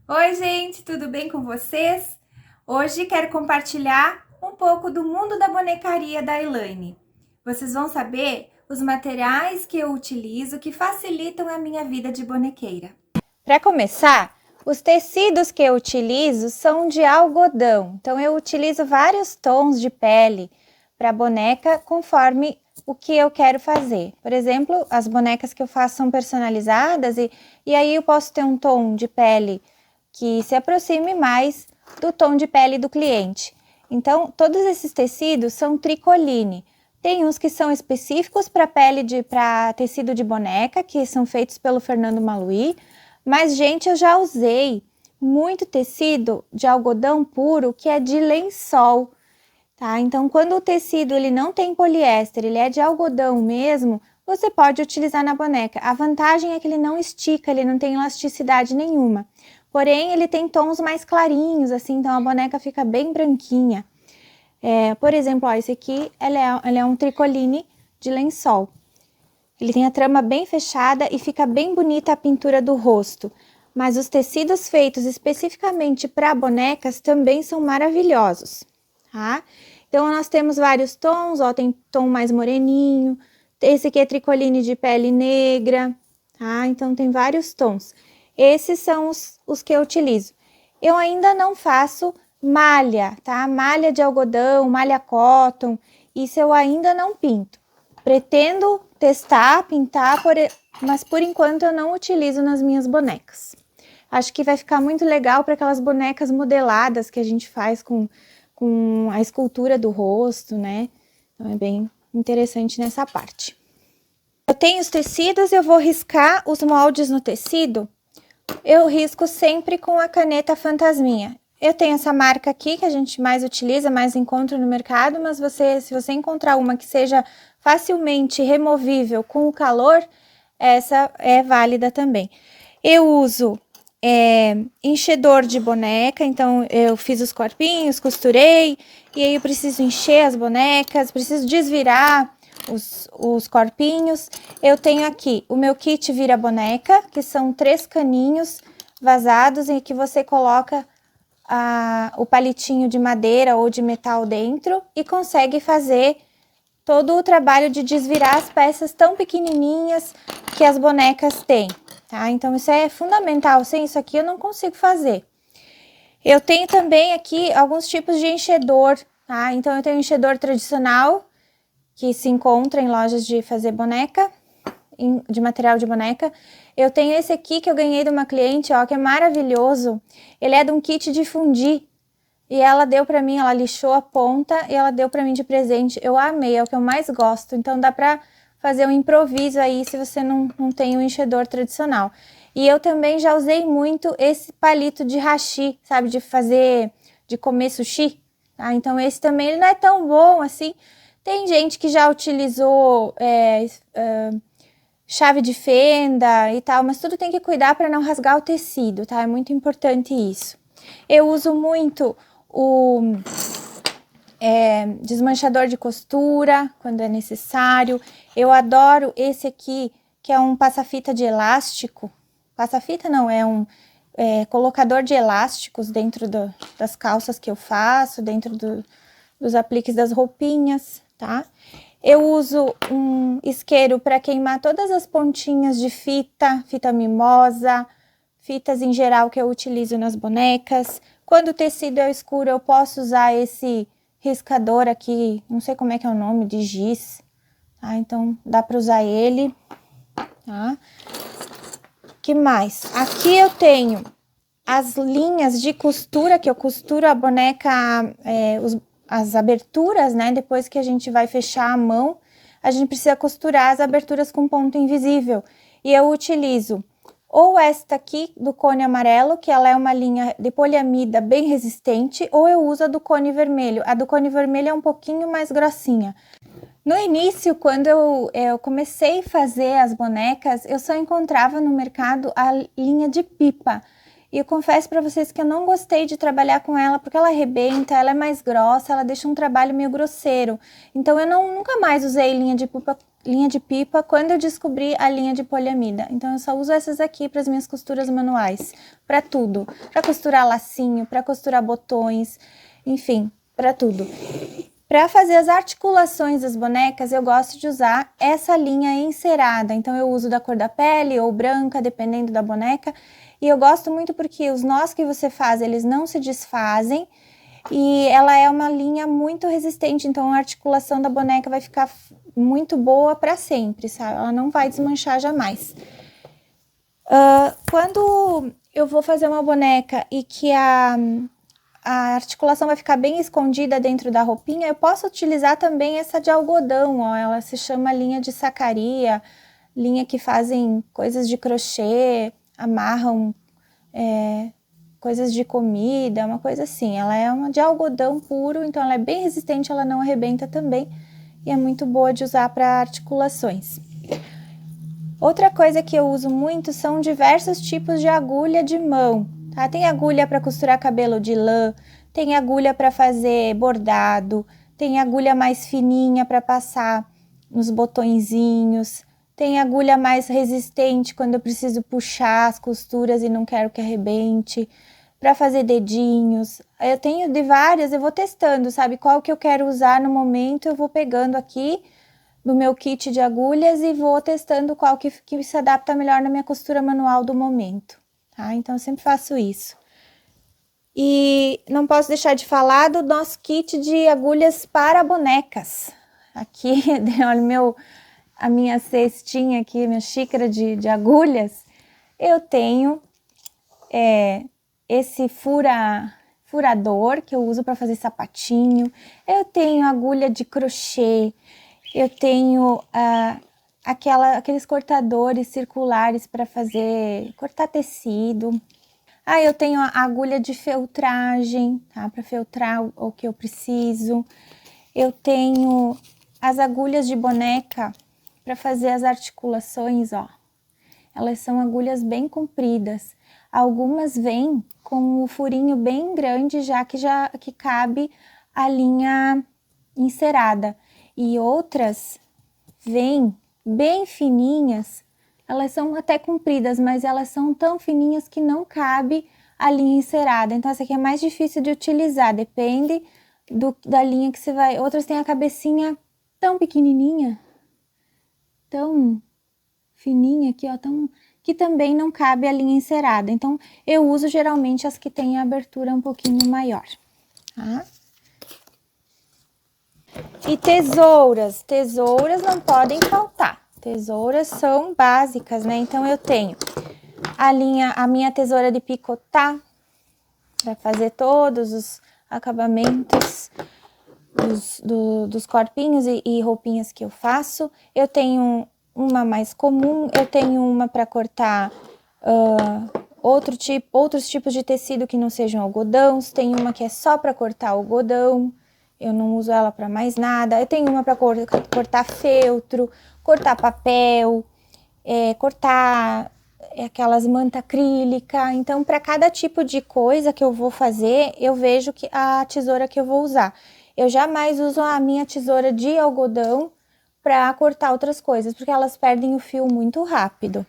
Oi, gente, tudo bem com vocês? Hoje quero compartilhar um pouco do mundo da bonecaria da Elaine. Vocês vão saber os materiais que eu utilizo que facilitam a minha vida de bonequeira. Para começar, os tecidos que eu utilizo são de algodão, então eu utilizo vários tons de pele para a boneca conforme o que eu quero fazer. Por exemplo, as bonecas que eu faço são personalizadas e aí eu posso ter um tom de pele que se aproxime mais do tom de pele do cliente. Então, todos esses tecidos são tricoline. Tem uns que são específicos para para tecido de boneca, que são feitos pelo Fernando Maluí, mas, gente, eu já usei muito tecido de algodão puro, que é de lençol, tá? Então, quando o tecido ele não tem poliéster, ele é de algodão mesmo, você pode utilizar na boneca. A vantagem é que ele não estica, ele não tem elasticidade nenhuma. Porém, ele tem tons mais clarinhos, assim, então a boneca fica bem branquinha. Por exemplo, ó, esse aqui, ele é um tricoline de lençol. Ele tem a trama bem fechada e fica bem bonita a pintura do rosto. Mas os tecidos feitos especificamente para bonecas também são maravilhosos, tá? Então, nós temos vários tons, ó, tem tom mais moreninho, esse aqui é tricoline de pele negra, tá? Então, tem vários tons. Esses são os que eu utilizo. Eu ainda não faço malha, tá? Malha de algodão, malha cotton, isso eu ainda não pinto. Pretendo testar, pintar, mas por enquanto eu não utilizo nas minhas bonecas. Acho que vai ficar muito legal para aquelas bonecas modeladas que a gente faz com a escultura do rosto, né? Então é bem interessante nessa parte. Eu tenho os tecidos, eu vou riscar os moldes no tecido. Eu risco sempre com a caneta Fantasminha. Eu tenho essa marca aqui que a gente mais utiliza, mais encontra no mercado, mas se você encontrar uma que seja facilmente removível com o calor, essa é válida também. Eu uso enchedor de boneca, então eu fiz os corpinhos, costurei, e aí eu preciso encher as bonecas, preciso desvirar os corpinhos. Eu tenho aqui o meu kit vira boneca, que são 3 caninhos vazados em que você coloca o palitinho de madeira ou de metal dentro e consegue fazer todo o trabalho de desvirar as peças tão pequenininhas que as bonecas têm, tá? Então, isso é fundamental, sem isso aqui eu não consigo fazer. Eu tenho também aqui alguns tipos de enchedor, tá? Então, eu tenho enchedor tradicional, que se encontra em lojas de fazer boneca, de material de boneca. Eu tenho esse aqui que eu ganhei de uma cliente, ó, que é maravilhoso. Ele é de um kit de fundir. E ela deu pra mim, ela lixou a ponta e ela deu pra mim de presente. Eu amei, é o que eu mais gosto. Então dá pra fazer um improviso aí se você não tem um enchedor tradicional. E eu também já usei muito esse palito de hashi, sabe? De comer sushi. Tá? Então esse também ele não é tão bom assim. Tem gente que já utilizou chave de fenda e tal, mas tudo tem que cuidar para não rasgar o tecido, tá? É muito importante isso. Eu uso muito o desmanchador de costura quando é necessário. Eu adoro esse aqui, que é um passa-fita de elástico. Passa-fita não, é um colocador de elásticos dentro das calças que eu faço, dentro dos apliques das roupinhas, tá? Eu uso um isqueiro para queimar todas as pontinhas de fita mimosa, fitas em geral que eu utilizo nas bonecas. Quando o tecido é escuro, eu posso usar esse riscador aqui, não sei como é que é o nome, de giz, tá? Então, dá para usar ele, tá? Que mais? Aqui eu tenho as linhas de costura, que eu costuro a boneca, as aberturas, né? Depois que a gente vai fechar a mão, a gente precisa costurar as aberturas com ponto invisível. E eu utilizo ou esta aqui do cone amarelo, que ela é uma linha de poliamida bem resistente, ou eu uso a do cone vermelho. A do cone vermelho é um pouquinho mais grossinha. No início, quando eu comecei a fazer as bonecas, eu só encontrava no mercado a linha de pipa. E eu confesso para vocês que eu não gostei de trabalhar com ela, porque ela arrebenta, ela é mais grossa, ela deixa um trabalho meio grosseiro. Então, eu nunca mais usei linha de linha de pipa quando eu descobri a linha de poliamida. Então, eu só uso essas aqui para as minhas costuras manuais, para tudo. Para costurar lacinho, para costurar botões, enfim, para tudo. Para fazer as articulações das bonecas, eu gosto de usar essa linha encerada. Então, eu uso da cor da pele ou branca, dependendo da boneca. E eu gosto muito porque os nós que você faz, eles não se desfazem. E ela é uma linha muito resistente, então a articulação da boneca vai ficar muito boa para sempre, sabe? Ela não vai desmanchar jamais. Quando eu vou fazer uma boneca e que a articulação vai ficar bem escondida dentro da roupinha, eu posso utilizar também essa de algodão, ó, ela se chama linha de sacaria, linha que fazem coisas de crochê, amarram coisas de comida, uma coisa assim. Ela é uma de algodão puro, então ela é bem resistente, ela não arrebenta também e é muito boa de usar para articulações. Outra coisa que eu uso muito são diversos tipos de agulha de mão. Tá? Tem agulha para costurar cabelo de lã, tem agulha para fazer bordado, tem agulha mais fininha para passar nos botõezinhos, tem agulha mais resistente quando eu preciso puxar as costuras e não quero que arrebente, para fazer dedinhos. Eu tenho de várias, eu vou testando, sabe? Qual que eu quero usar no momento, eu vou pegando aqui no meu kit de agulhas e vou testando qual que se adapta melhor na minha costura manual do momento. Tá? Então, eu sempre faço isso. E não posso deixar de falar do nosso kit de agulhas para bonecas. Aqui, olha a minha cestinha aqui, minha xícara de agulhas. Eu tenho esse furador que eu uso para fazer sapatinho. Eu tenho agulha de crochê. Eu tenho aqueles cortadores circulares para cortar tecido. Eu tenho a agulha de feltragem, tá? Para feltrar o que eu preciso. Eu tenho as agulhas de boneca para fazer as articulações, ó. Elas são agulhas bem compridas. Algumas vêm com o furinho bem grande, já que cabe a linha encerada. E outras vêm bem fininhas, elas são até compridas, mas elas são tão fininhas que não cabe a linha encerada. Então, essa aqui é mais difícil de utilizar, depende da linha que você vai... Outras têm a cabecinha tão pequenininha, tão fininha aqui, ó, que também não cabe a linha encerada. Então, eu uso geralmente as que têm a abertura um pouquinho maior, tá? E tesouras não podem faltar. Tesouras são básicas, né? Então, eu tenho a minha tesoura de picotar, para fazer todos os acabamentos dos corpinhos e roupinhas que eu faço. Eu tenho uma mais comum, eu tenho uma para cortar outros tipos de tecido que não sejam algodões, tem uma que é só para cortar algodão, eu não uso ela para mais nada. Eu tenho uma para cortar feltro, cortar papel, cortar aquelas manta acrílica. Então, para cada tipo de coisa que eu vou fazer, eu vejo a tesoura que eu vou usar. Eu jamais uso a minha tesoura de algodão para cortar outras coisas, porque elas perdem o fio muito rápido.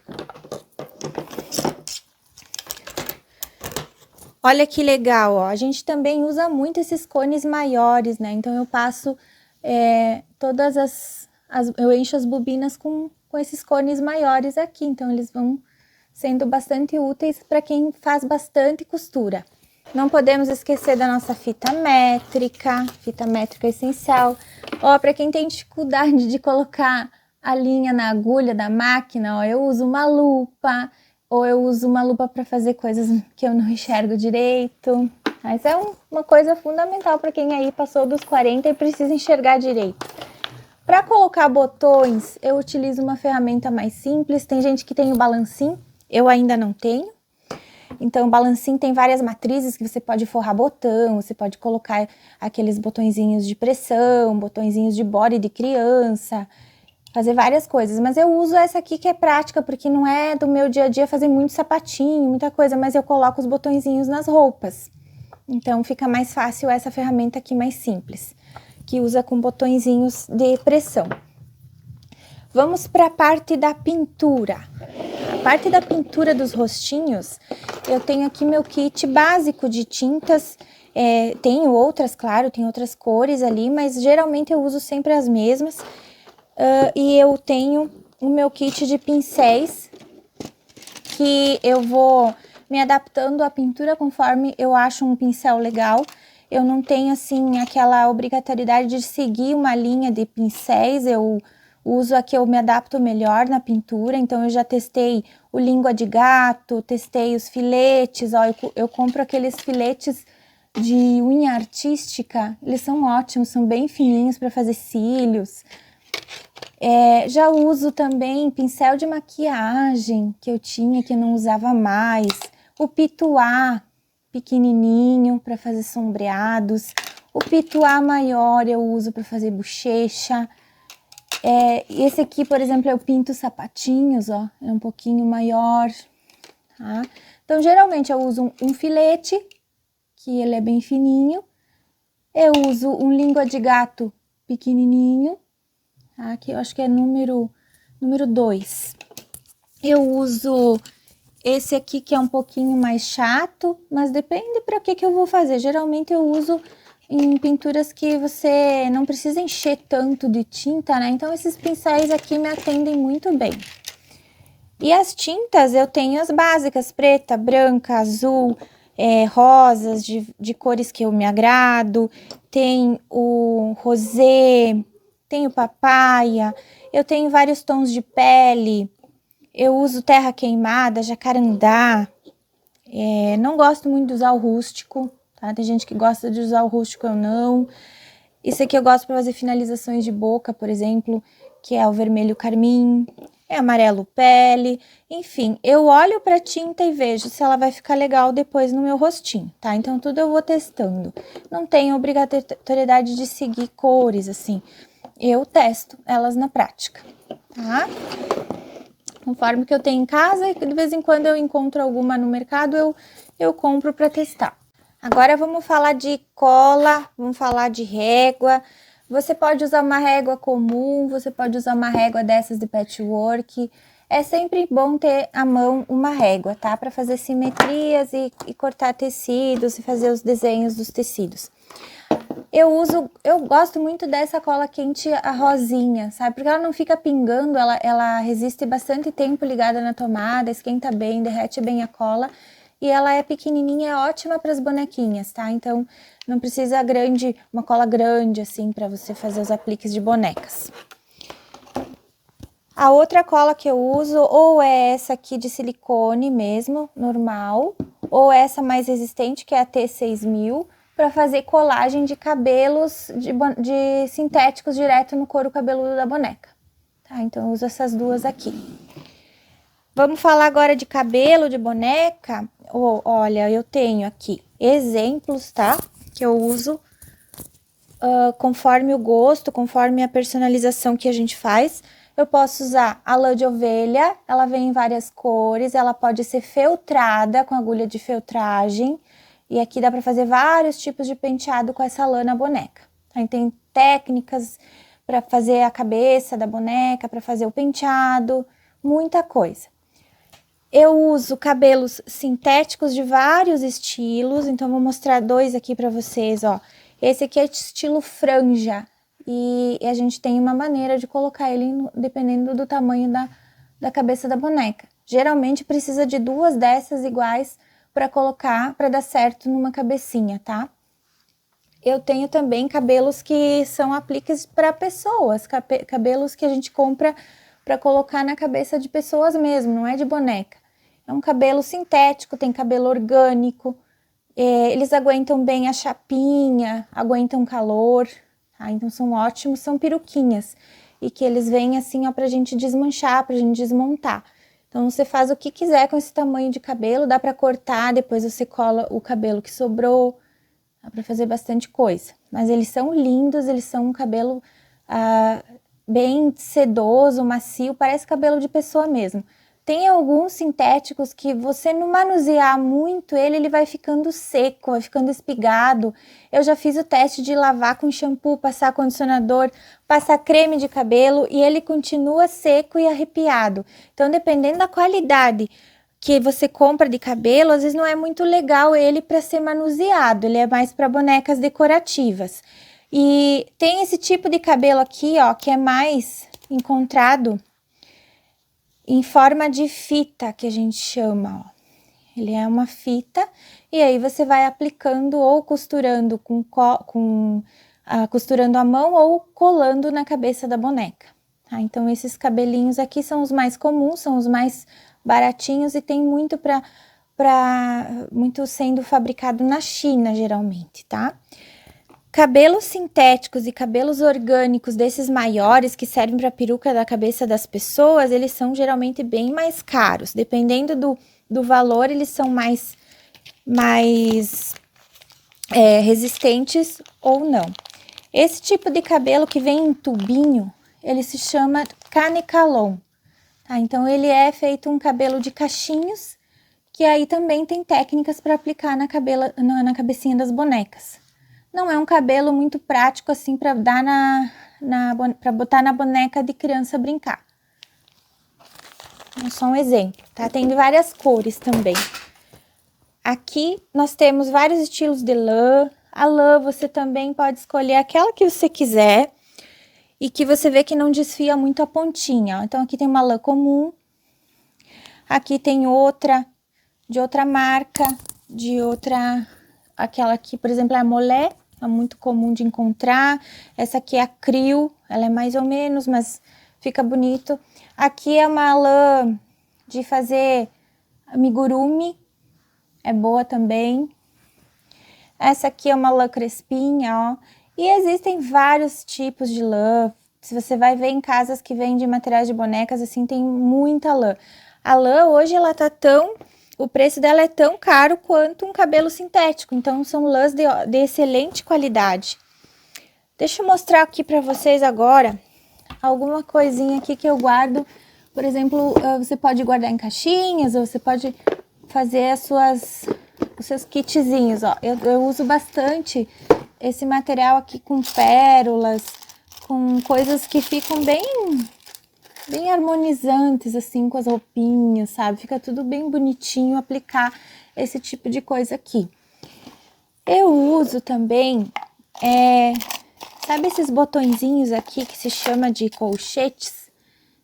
Olha que legal, ó. A gente também usa muito esses cones maiores, né? Então, eu passo eu encho as bobinas com esses cones maiores aqui. Então, eles vão sendo bastante úteis para quem faz bastante costura. Não podemos esquecer da nossa fita métrica essencial. Ó, para quem tem dificuldade de colocar a linha na agulha da máquina, ó, eu uso uma lupa, ou eu uso uma lupa para fazer coisas que eu não enxergo direito. Mas é uma coisa fundamental para quem aí passou dos 40 e precisa enxergar direito. Para colocar botões, eu utilizo uma ferramenta mais simples. Tem gente que tem o balancim, eu ainda não tenho. Então, o balancim tem várias matrizes que você pode forrar botão, você pode colocar aqueles botõezinhos de pressão, botõezinhos de body de criança, fazer várias coisas. Mas eu uso essa aqui que é prática, porque não é do meu dia a dia fazer muito sapatinho, muita coisa, mas eu coloco os botõezinhos nas roupas. Então, fica mais fácil essa ferramenta aqui mais simples, que usa com botõezinhos de pressão. Vamos para a parte da pintura. A parte da pintura dos rostinhos, eu tenho aqui meu kit básico de tintas. Tenho outras, claro, tem outras cores ali, mas geralmente eu uso sempre as mesmas. E eu tenho o meu kit de pincéis, que eu vou me adaptando à pintura conforme eu acho um pincel legal. Eu não tenho, assim, aquela obrigatoriedade de seguir uma linha de pincéis, eu uso a que eu me adapto melhor na pintura. Então, eu já testei o língua de gato, testei os filetes, ó, eu compro aqueles filetes de unha artística, eles são ótimos, são bem fininhos para fazer cílios. Já uso também pincel de maquiagem que eu tinha, que eu não usava mais, o pituá pequenininho para fazer sombreados, o pituá maior eu uso para fazer bochecha. Esse aqui, por exemplo, eu pinto sapatinhos, ó, é um pouquinho maior, tá? Então, geralmente eu uso um filete, que ele é bem fininho. Eu uso um língua de gato pequenininho, tá? Que eu acho que é número 2. Eu uso esse aqui, que é um pouquinho mais chato, mas depende para que eu vou fazer. Geralmente eu uso em pinturas que você não precisa encher tanto de tinta, né? Então, esses pincéis aqui me atendem muito bem. E as tintas, eu tenho as básicas, preta, branca, azul, rosas de cores que eu me agrado. Tem o rosé, tem o papaya, eu tenho vários tons de pele. Eu uso terra queimada, jacarandá. Não gosto muito de usar o rústico, tá? Tem gente que gosta de usar o rústico, eu não. Isso aqui eu gosto para fazer finalizações de boca, por exemplo, que é o vermelho carmim, amarelo pele. Enfim, eu olho para a tinta e vejo se ela vai ficar legal depois no meu rostinho, tá? Então, tudo eu vou testando. Não tenho obrigatoriedade de seguir cores, assim. Eu testo elas na prática, tá? Conforme que eu tenho em casa, e de vez em quando eu encontro alguma no mercado, eu compro para testar. Agora vamos falar de cola, vamos falar de régua. Você pode usar uma régua comum, você pode usar uma régua dessas de patchwork. É sempre bom ter à mão uma régua, tá? Para fazer simetrias e cortar tecidos e fazer os desenhos dos tecidos. Eu gosto muito dessa cola quente, a rosinha, sabe? Porque ela não fica pingando, ela resiste bastante tempo ligada na tomada, esquenta bem, derrete bem a cola. E ela é pequenininha, é ótima para as bonequinhas, tá? Então, não precisa uma cola grande, assim, para você fazer os apliques de bonecas. A outra cola que eu uso, ou é essa aqui de silicone mesmo, normal, ou essa mais resistente, que é a T6000, para fazer colagem de cabelos de sintéticos direto no couro cabeludo da boneca, tá? Então, eu uso essas duas aqui. Vamos falar agora de cabelo de boneca. Olha, eu tenho aqui exemplos, tá? Que eu uso conforme o gosto, conforme a personalização que a gente faz. Eu posso usar a lã de ovelha, ela vem em várias cores, ela pode ser feltrada com agulha de feltragem. E aqui dá para fazer vários tipos de penteado com essa lã na boneca. Aí tem técnicas para fazer a cabeça da boneca, para fazer o penteado, muita coisa. Eu uso cabelos sintéticos de vários estilos, então vou mostrar dois aqui para vocês, ó. Esse aqui é de estilo franja e a gente tem uma maneira de colocar ele dependendo do tamanho da cabeça da boneca. Geralmente precisa de duas dessas iguais para colocar, para dar certo numa cabecinha, tá? Eu tenho também cabelos que são apliques para pessoas, cabelos que a gente compra para colocar na cabeça de pessoas mesmo, não é de boneca. É um cabelo sintético, tem cabelo orgânico, eles aguentam bem a chapinha, aguentam calor, tá? Então são ótimos, são peruquinhas. E que eles vêm assim, ó, pra gente desmanchar, pra gente desmontar. Então você faz o que quiser com esse tamanho de cabelo, dá pra cortar, depois você cola o cabelo que sobrou, dá pra fazer bastante coisa. Mas eles são lindos, eles são um cabelo bem sedoso, macio, parece cabelo de pessoa mesmo. Tem alguns sintéticos que você não manusear muito ele vai ficando seco, vai ficando espigado. Eu já fiz o teste de lavar com shampoo, passar condicionador, passar creme de cabelo e ele continua seco e arrepiado. Então, dependendo da qualidade que você compra de cabelo, às vezes não é muito legal ele para ser manuseado, ele é mais para bonecas decorativas. E tem esse tipo de cabelo aqui, ó, que é mais encontrado em forma de fita, que a gente chama, ó. Ele é uma fita e aí você vai aplicando ou costurando costurando a mão ou colando na cabeça da boneca. Tá? Então, esses cabelinhos aqui são os mais comuns, são os mais baratinhos e tem muito muito sendo fabricado na China, geralmente, tá? Cabelos sintéticos e cabelos orgânicos desses maiores que servem para peruca da cabeça das pessoas, eles são geralmente bem mais caros. Dependendo do valor, eles são mais resistentes ou não. Esse tipo de cabelo que vem em tubinho, ele se chama Canecalon. Tá? Então, ele é feito um cabelo de cachinhos, que aí também tem técnicas para aplicar na cabecinha das bonecas. Não é um cabelo muito prático assim para dar para botar na boneca de criança brincar. É só um exemplo, tá? Tem várias cores também. Aqui nós temos vários estilos de lã. A lã você também pode escolher aquela que você quiser e que você vê que não desfia muito a pontinha. Então aqui tem uma lã comum. Aqui tem outra de outra marca, aquela aqui, por exemplo, é a Molé. É muito comum de encontrar. Essa aqui é a Crio, ela é mais ou menos, mas fica bonito. Aqui é uma lã de fazer amigurumi, é boa também. Essa aqui é uma lã crespinha, ó. E existem vários tipos de lã. Se você vai ver em casas que vendem materiais de bonecas, assim, tem muita lã. A lã hoje, o preço dela é tão caro quanto um cabelo sintético, então são lãs de excelente qualidade. Deixa eu mostrar aqui para vocês agora alguma coisinha aqui que eu guardo. Por exemplo, você pode guardar em caixinhas, ou você pode fazer os seus kitzinhos, ó. Eu uso bastante esse material aqui com pérolas, com coisas que ficam bem harmonizantes, assim, com as roupinhas, sabe? Fica tudo bem bonitinho aplicar esse tipo de coisa aqui. Eu uso também, sabe esses botõezinhos aqui que se chama de colchetes?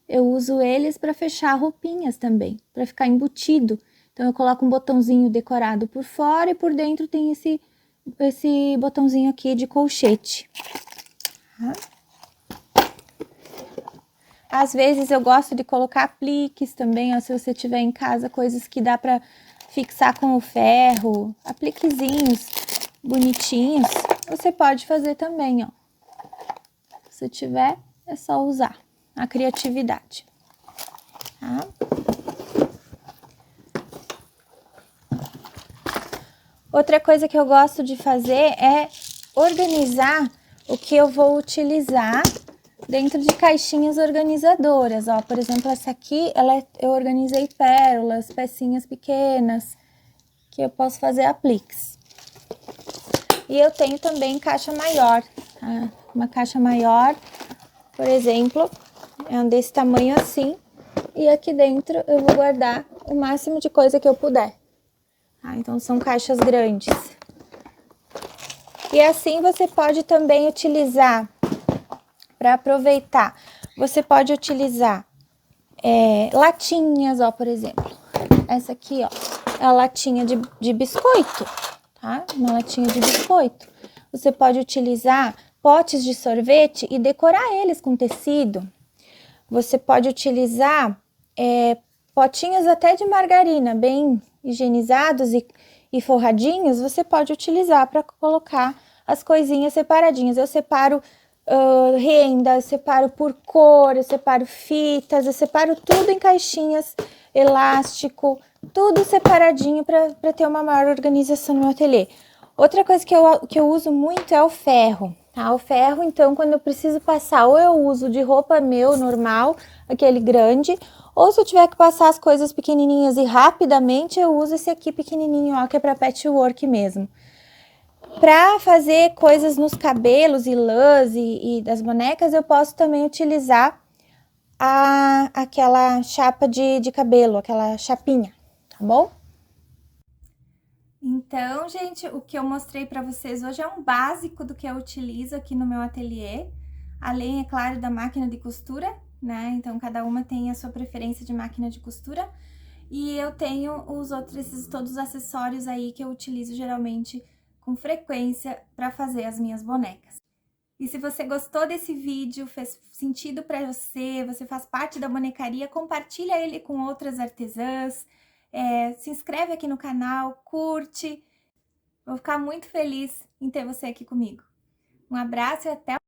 Eu uso eles para fechar roupinhas também, para ficar embutido. Então, eu coloco um botãozinho decorado por fora e por dentro tem esse botãozinho aqui de colchete. Tá? Às vezes eu gosto de colocar apliques também, ó, se você tiver em casa coisas que dá para fixar com o ferro, apliquezinhos bonitinhos, você pode fazer também, ó. Se tiver, é só usar a criatividade, tá? Outra coisa que eu gosto de fazer é organizar o que eu vou utilizar dentro de caixinhas organizadoras, ó. Por exemplo, essa aqui, eu organizei pérolas, pecinhas pequenas, que eu posso fazer apliques. E eu tenho também caixa maior, tá? Uma caixa maior, por exemplo, é desse tamanho assim. E aqui dentro eu vou guardar o máximo de coisa que eu puder. Tá? Então, são caixas grandes. E assim você pode também utilizar, para aproveitar, você pode utilizar latinhas, ó, por exemplo. Essa aqui, ó, é a latinha de biscoito, tá? Uma latinha de biscoito. Você pode utilizar potes de sorvete e decorar eles com tecido. Você pode utilizar potinhos até de margarina, bem higienizados e forradinhos, você pode utilizar para colocar as coisinhas separadinhas. Eu separo renda, eu separo por cor, eu separo fitas, eu separo tudo em caixinhas, elástico, tudo separadinho para ter uma maior organização no meu ateliê. Outra coisa que eu uso muito é o ferro. Tá? O ferro, então, quando eu preciso passar, ou eu uso de roupa meu normal, aquele grande, ou se eu tiver que passar as coisas pequenininhas e rapidamente, eu uso esse aqui pequenininho, ó, que é para patchwork mesmo. Para fazer coisas nos cabelos e lãs e das bonecas, eu posso também utilizar aquela chapa de cabelo, aquela chapinha, tá bom? Então, gente, o que eu mostrei para vocês hoje é um básico do que eu utilizo aqui no meu ateliê, além, é claro, da máquina de costura, né? Então, cada uma tem a sua preferência de máquina de costura. E eu tenho todos os acessórios aí que eu utilizo geralmente com frequência para fazer as minhas bonecas. E se você gostou desse vídeo, fez sentido para você, você faz parte da bonecaria, compartilha ele com outras artesãs, se inscreve aqui no canal, curte. Vou ficar muito feliz em ter você aqui comigo. Um abraço e até